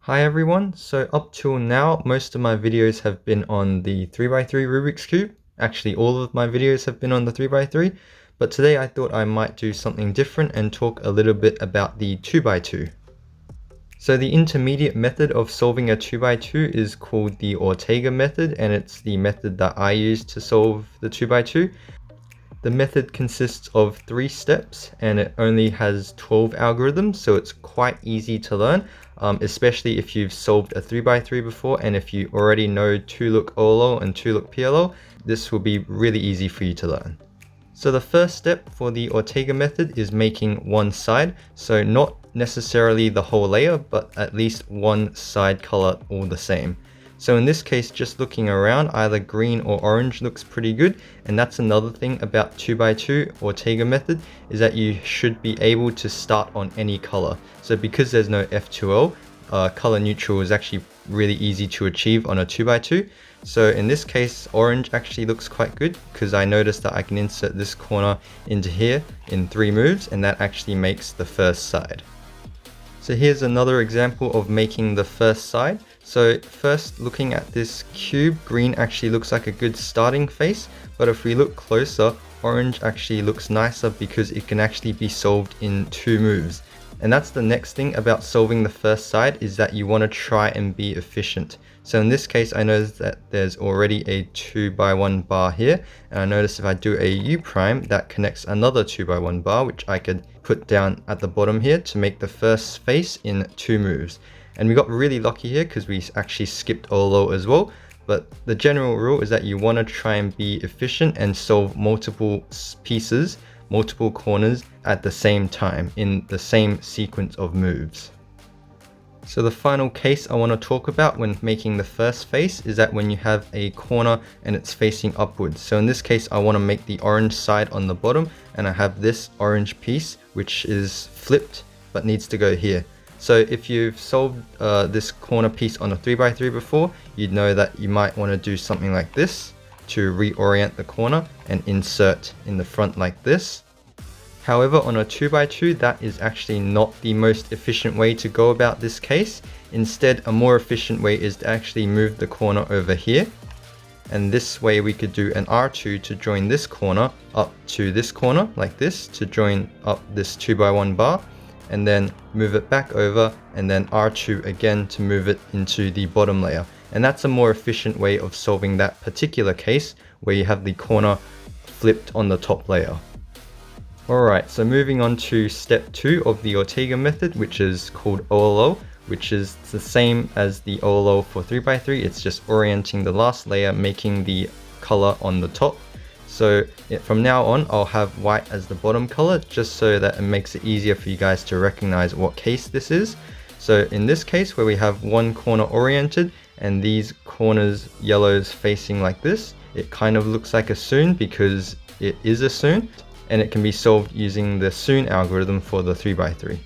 Hi everyone, so up till now most of my videos have been on the 3x3 Rubik's Cube. Actually all of my videos have been on the 3x3, but today I thought I might do something different and talk a little bit about the 2x2. So the intermediate method of solving a 2x2 is called the ORTEGA method, and it's the method that I use to solve the 2x2. The method consists of 3 steps and it only has 12 algorithms, so it's quite easy to learn, especially if you've solved a 3x3 before, and if you already know 2-look OLL and 2-look PLL, this will be really easy for you to learn. So the first step for the ORTEGA method is making one side, so not necessarily the whole layer, but at least one side color all the same. So in this case, just looking around, either green or orange looks pretty good. And that's another thing about 2x2 ORTEGA method, is that you should be able to start on any color. So because there's no F2L, color neutral is actually really easy to achieve on a 2x2. So in this case, orange actually looks quite good because I noticed that I can insert this corner into here in 3 moves, and that actually makes the first side. So here's another example of making the first side. So first, looking at this cube, green actually looks like a good starting face, but if we look closer, orange actually looks nicer because it can actually be solved in 2 moves. And that's the next thing about solving the first side, is that you want to try and be efficient. So in this case, I noticed that there's already a 2x1 bar here, and I noticed if I do a U prime, that connects another 2x1 bar, which I could put down at the bottom here to make the first face in 2 moves. And we got really lucky here because we actually skipped OLL as well. But the general rule is that you want to try and be efficient and solve multiple pieces, multiple corners at the same time in the same sequence of moves. So the final case I want to talk about when making the first face is that when you have a corner and it's facing upwards. So in this case, I want to make the orange side on the bottom, and I have this orange piece which is flipped but needs to go here. So if you've solved this corner piece on a 3x3 before, you'd know that you might want to do something like this to reorient the corner and insert in the front like this. However, on a 2x2, that is actually not the most efficient way to go about this case. Instead, a more efficient way is to actually move the corner over here. And this way we could do an R2 to join this corner up to this corner like this, to join up this 2x1 bar, and then move it back over, and then R2 again to move it into the bottom layer. And that's a more efficient way of solving that particular case where you have the corner flipped on the top layer. Alright, so moving on to step 2 of the ORTEGA method, which is called OLL, which is the same as the OLL for 3x3. It's just orienting the last layer, making the color on the top. So from now on, I'll have white as the bottom color, just so that it makes it easier for you guys to recognize what case this is. So in this case, where we have one corner oriented and these corners yellows facing like this, it kind of looks like a Sune because it is a Sune, and it can be solved using the Sune algorithm for the 3x3.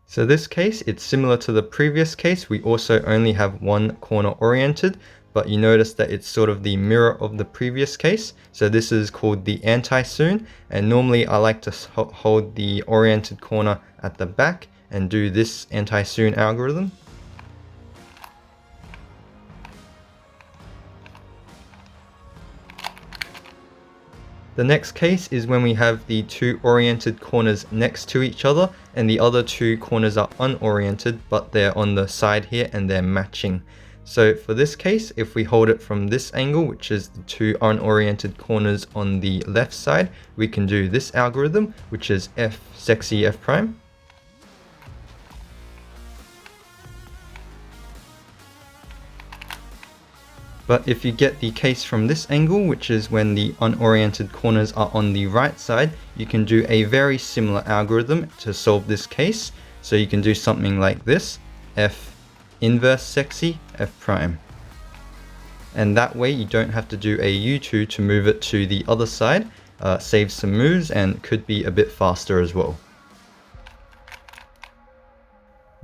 So this case, it's similar to the previous case. We also only have one corner oriented, but you notice that it's sort of the mirror of the previous case. So this is called the Antisune, and normally I like to hold the oriented corner at the back and do this Antisune algorithm. The next case is when we have the 2 oriented corners next to each other and the other 2 corners are unoriented, but they're on the side here and they're matching. So for this case, if we hold it from this angle, which is the 2 unoriented corners on the left side, we can do this algorithm, which is F sexy F prime. But if you get the case from this angle, which is when the unoriented corners are on the right side, you can do a very similar algorithm to solve this case. So you can do something like this, F inverse sexy F prime. And that way you don't have to do a U2 to move it to the other side, saves some moves and could be a bit faster as well.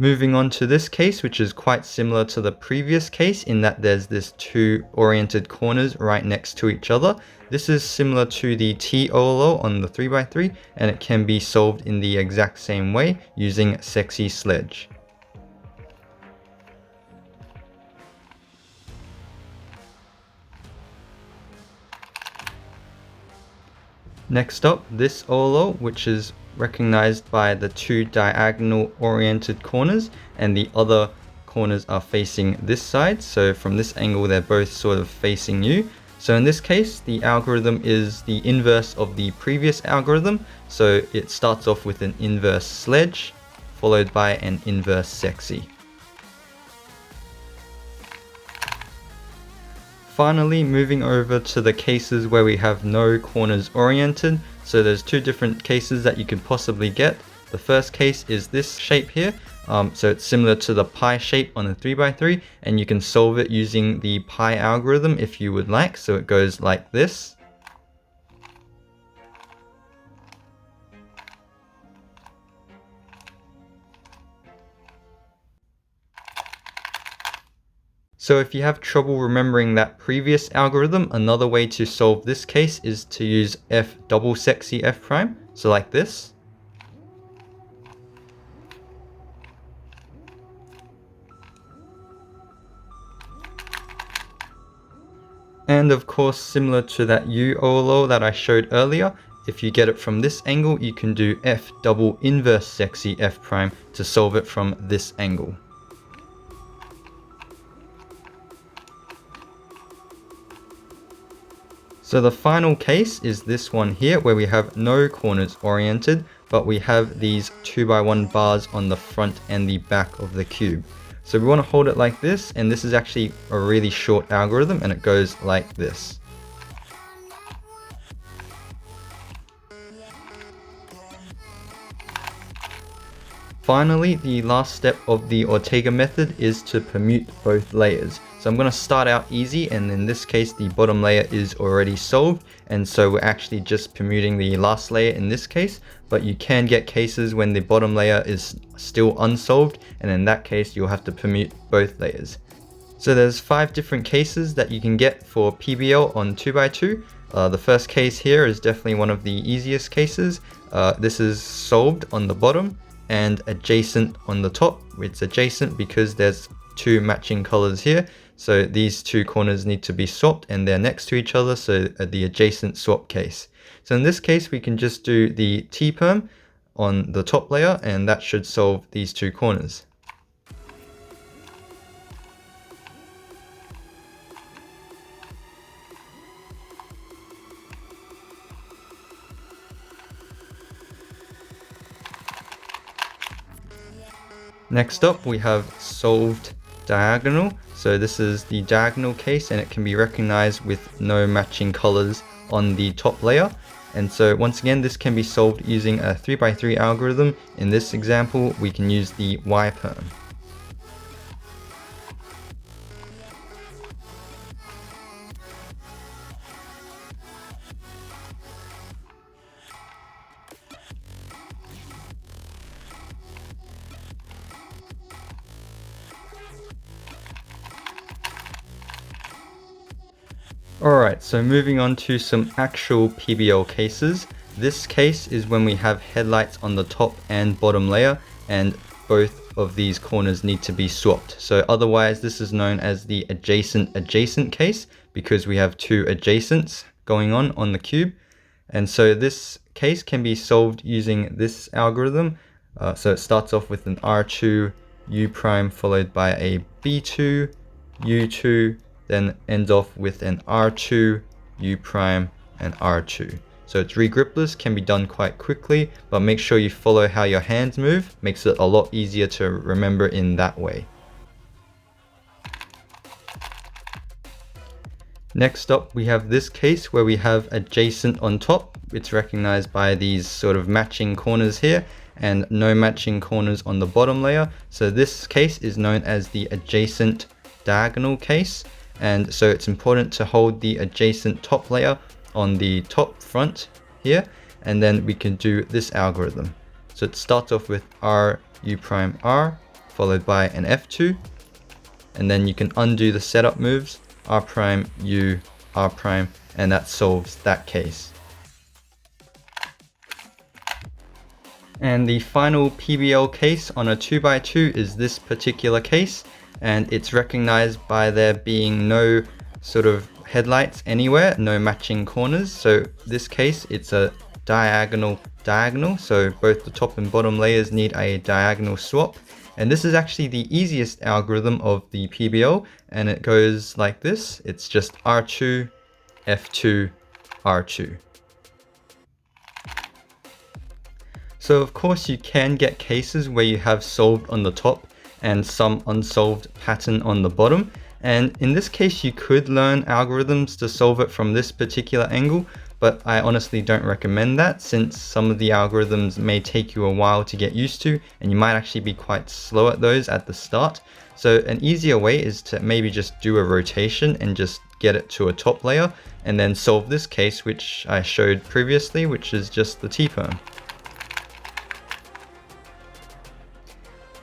Moving on to this case, which is quite similar to the previous case in that there's this two oriented corners right next to each other. This is similar to the OLL on the 3x3, and it can be solved in the exact same way using Sexy Sledge. Next up, this OLL, which is recognized by the two diagonal oriented corners, and the other corners are facing this side. So from this angle, they're both sort of facing you. So in this case, the algorithm is the inverse of the previous algorithm. So it starts off with an inverse sledge, followed by an inverse sexy. Finally, moving over to the cases where we have no corners oriented. So there's two different cases that you could possibly get. The first case is this shape here. So it's similar to the pi shape on a 3x3, and you can solve it using the pi algorithm if you would like. So it goes like this. So if you have trouble remembering that previous algorithm, another way to solve this case is to use f double sexy f prime. So like this. And of course, similar to that U OLL that I showed earlier, if you get it from this angle, you can do f double inverse sexy f prime to solve it from this angle. So the final case is this one here, where we have no corners oriented, but we have these 2x1 bars on the front and the back of the cube. So we want to hold it like this, and this is actually a really short algorithm, and it goes like this. Finally, the last step of the Ortega method is to permute both layers. So I'm going to start out easy, and in this case the bottom layer is already solved, and so we're actually just permuting the last layer in this case, but you can get cases when the bottom layer is still unsolved, and in that case you'll have to permute both layers. So there's 5 different cases that you can get for PBL on 2x2. The first case here is definitely one of the easiest cases. This is solved on the bottom and adjacent on the top. It's adjacent because there's two matching colors here, so these two corners need to be swapped and they're next to each other, so the adjacent swap case. So in this case we can just do the T Perm on the top layer, and that should solve these two corners. Next up we have solved diagonal. So this is the diagonal case, and it can be recognized with no matching colors on the top layer. And so once again, this can be solved using a 3x3 algorithm. In this example, we can use the Y Perm. Alright, so moving on to some actual PBL cases. This case is when we have headlights on the top and bottom layer, and both of these corners need to be swapped. So otherwise this is known as the adjacent case, because we have two adjacents going on the cube. And so this case can be solved using this algorithm. So it starts off with an R2 U prime followed by a B2 U2, then ends off with an R2, U prime, and R2. So it's regripless, can be done quite quickly, but make sure you follow how your hands move. Makes it a lot easier to remember in that way. Next up, we have this case where we have adjacent on top. It's recognized by these sort of matching corners here, and no matching corners on the bottom layer. So this case is known as the adjacent diagonal case. And so it's important to hold the adjacent top layer on the top front here, and then we can do this algorithm. So it starts off with R U prime R followed by an F2, and then you can undo the setup moves, R prime, U, R prime, and that solves that case. And the final PBL case on a 2x2 is this particular case, and it's recognized by there being no sort of headlights anywhere, no matching corners. So this case, it's a diagonal, so both the top and bottom layers need a diagonal swap. And this is actually the easiest algorithm of the PBL, and it goes like this. It's just R2, F2, R2. So of course you can get cases where you have solved on the top and some unsolved pattern on the bottom. And in this case, you could learn algorithms to solve it from this particular angle, but I honestly don't recommend that, since some of the algorithms may take you a while to get used to, and you might actually be quite slow at those at the start. So an easier way is to maybe just do a rotation and just get it to a top layer, and then solve this case, which I showed previously, which is just the T Perm.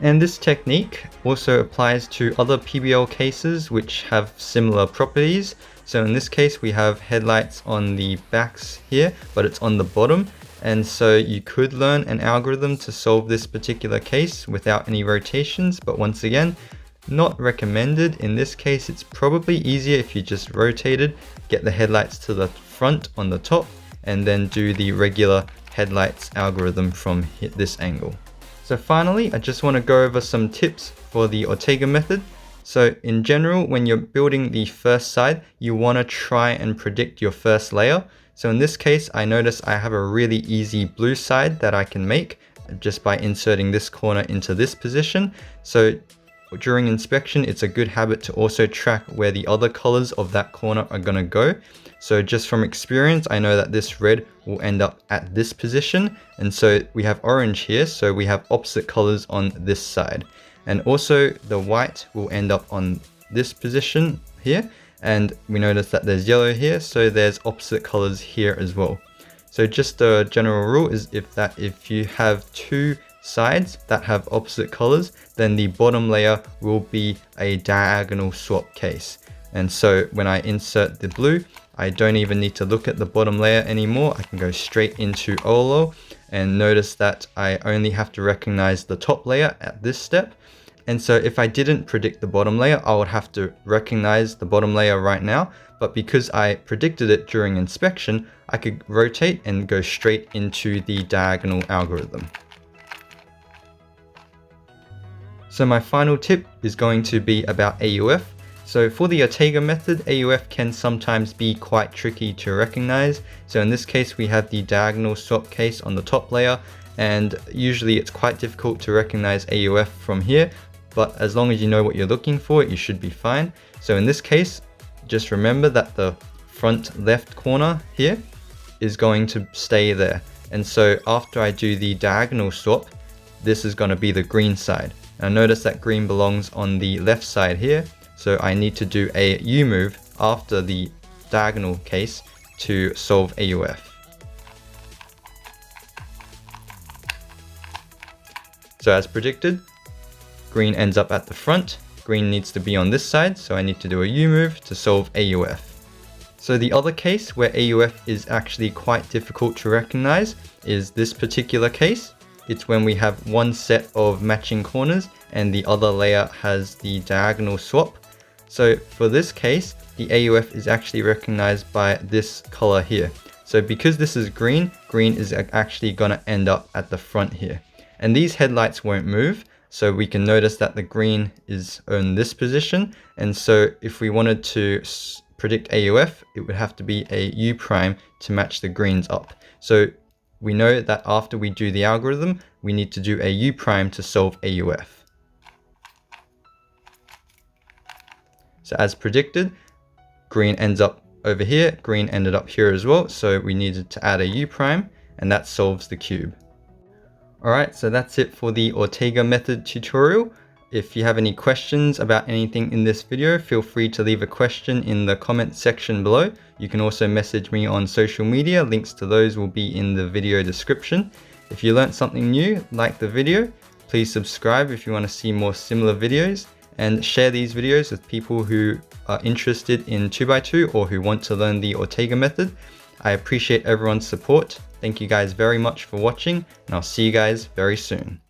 And this technique also applies to other PBL cases which have similar properties. So in this case, we have headlights on the backs here, but it's on the bottom. And so you could learn an algorithm to solve this particular case without any rotations, but once again, not recommended. In this case, it's probably easier if you just rotated, get the headlights to the front on the top, and then do the regular headlights algorithm from this angle. So finally, I just want to go over some tips for the Ortega method. So in general, when you're building the first side, you want to try and predict your first layer. So in this case, I notice I have a really easy blue side that I can make just by inserting this corner into this position. So during inspection, it's a good habit to also track where the other colors of that corner are going to go. So just from experience, I know that this red will end up at this position. And so we have orange here, so we have opposite colors on this side. And also the white will end up on this position here. And we notice that there's yellow here, so there's opposite colors here as well. So just a general rule is if you have two sides that have opposite colors, then the bottom layer will be a diagonal swap case. And so when I insert the blue, I don't even need to look at the bottom layer anymore. I can go straight into OLL, and notice that I only have to recognize the top layer at this step. And so if I didn't predict the bottom layer, I would have to recognize the bottom layer right now. But because I predicted it during inspection, I could rotate and go straight into the diagonal algorithm. So my final tip is going to be about AUF. So for the Ortega method, AUF can sometimes be quite tricky to recognize. So in this case, we have the diagonal swap case on the top layer, and usually it's quite difficult to recognize AUF from here, but as long as you know what you're looking for, you should be fine. So in this case, just remember that the front left corner here is going to stay there. And so after I do the diagonal swap, this is going to be the green side. Now notice that green belongs on the left side here. So I need to do a U move after the diagonal case to solve AUF. So as predicted, green ends up at the front. Green needs to be on this side, so I need to do a U move to solve AUF. So the other case where AUF is actually quite difficult to recognize is this particular case. It's when we have one set of matching corners and the other layer has the diagonal swap. So for this case, the AUF is actually recognized by this color here. So because this is green, green is actually going to end up at the front here. And these headlights won't move. So we can notice that the green is in this position. And so if we wanted to predict AUF, it would have to be a U prime to match the greens up. So we know that after we do the algorithm, we need to do a U prime to solve AUF. So as predicted, green ends up over here, green ended up here as well. So we needed to add a U prime, and that solves the cube. Alright, so that's it for the Ortega method tutorial. If you have any questions about anything in this video, feel free to leave a question in the comment section below. You can also message me on social media. Links to those will be in the video description. If you learned something new, like the video. Please subscribe if you want to see more similar videos, and share these videos with people who are interested in 2x2 or who want to learn the Ortega method. I appreciate everyone's support. Thank you guys very much for watching, and I'll see you guys very soon.